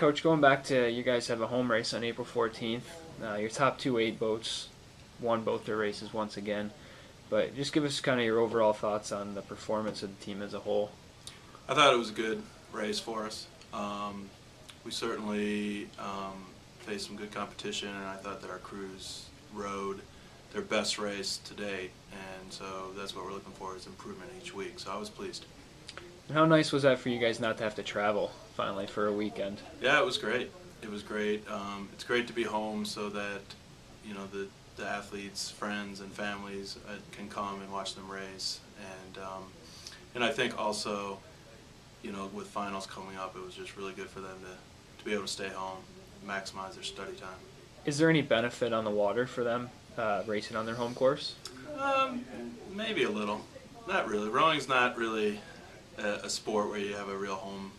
Coach, going back to you guys have a home race on April 14th. Your top 2 8 boats won both their races once again. But just give us kind of your overall thoughts on the performance of the team as a whole. I thought it was a good race for us. We certainly faced some good competition, and I thought that our crews rode their best race to date, and so that's what we're looking for is improvement each week. So I was pleased. And how nice was that for you guys not to have to travel finally for a weekend? Yeah, it was great. It was great. It's great to be home so that the athletes, friends, and families can come and watch them race, and I think also with finals coming up, it was just really good for them to be able to stay home, maximize their study time. Is there any benefit on the water for them racing on their home course? Maybe a little. Not really. Rowing's not really a sport where you have a real home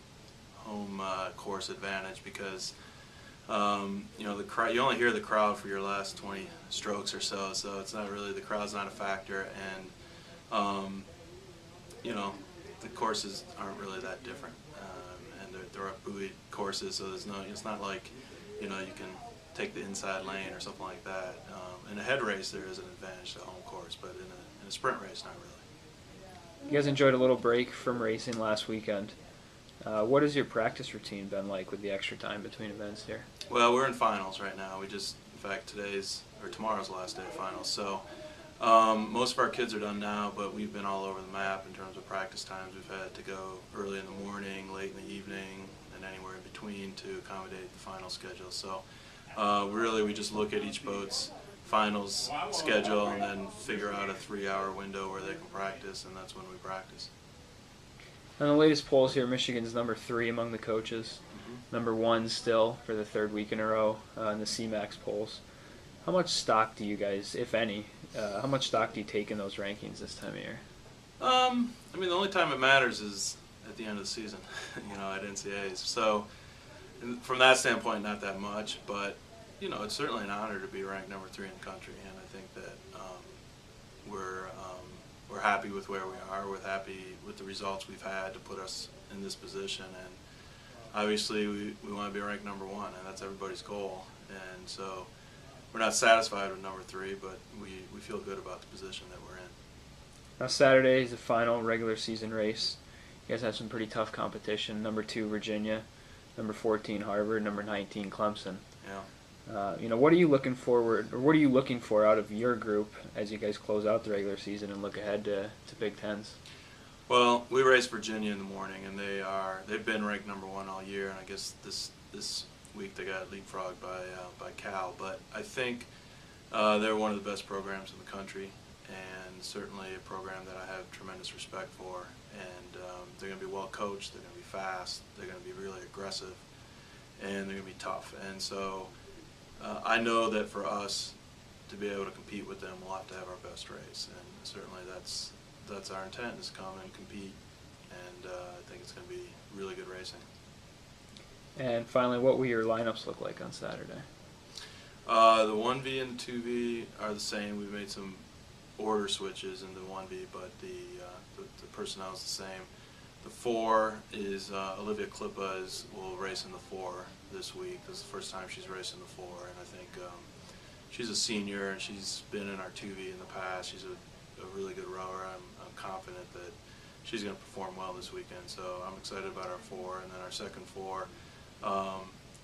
course advantage because the crowd. You only hear the crowd for your last 20 strokes or so, so it's not really, the crowd's not a factor, and the courses aren't really that different, and they're buoyed courses, so it's not like you can take the inside lane or something like that. In a head race, there is an advantage to home course, but in a sprint race, not really. You guys enjoyed a little break from racing last weekend. What has your practice routine been like with the extra time between events here? Well, we're in finals right now. In fact, tomorrow's the last day of finals. So most of our kids are done now, but we've been all over the map in terms of practice times. We've had to go early in the morning, late in the evening, and anywhere in between to accommodate the final schedule. So really, we just look at each boat's finals schedule and then figure out a 3-hour window where they can practice, and that's when we practice. On the latest polls here, Michigan's number 3 among the coaches, number 1 still for the 3rd week in a row in the CMAX polls. How much stock do you guys, if any, how much stock do you take in those rankings this time of year? The only time it matters is at the end of the season, at NCAAs. So from that standpoint, not that much, but it's certainly an honor to be ranked number 3 in the country, and I think that we're happy with where we are. We're happy with the results we've had to put us in this position, and obviously we want to be ranked number 1, and that's everybody's goal. And so we're not satisfied with number 3, but we feel good about the position that we're in. Now Saturday is the final regular season race. You guys have some pretty tough competition. Number 2 Virginia, number 14 Harvard, number 19 Clemson. Yeah. What are you looking for out of your group as you guys close out the regular season and look ahead to Big Tens? Well, we race Virginia in the morning, and they've been ranked number 1 all year, and I guess this week they got leapfrogged by Cal. But I think they're one of the best programs in the country, and certainly a program that I have tremendous respect for. And they're going to be well coached. They're going to be fast. They're going to be really aggressive, and they're going to be tough. And so I know that for us to be able to compete with them, we'll have to have our best race, and certainly that's our intent, is to come and compete, and I think it's going to be really good racing. And finally, what will your lineups look like on Saturday? The 1V and the 2V are the same. We've made some order switches in the 1V, but the personnel is the same. The 4 is Olivia Klippa will race in the 4 this week. This is the first time she's racing the 4, and I think she's a senior, and she's been in our 2V in the past. She's a really good rower. I'm confident that she's going to perform well this weekend, so I'm excited about our 4. And then our second 4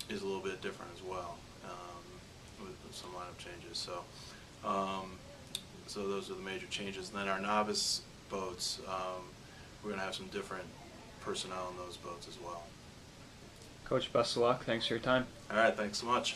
is a little bit different as well, with some lineup changes. So those are the major changes. And then our novice boats, we're going to have some different personnel in those boats as well. Coach, best of luck. Thanks for your time. All right, thanks so much.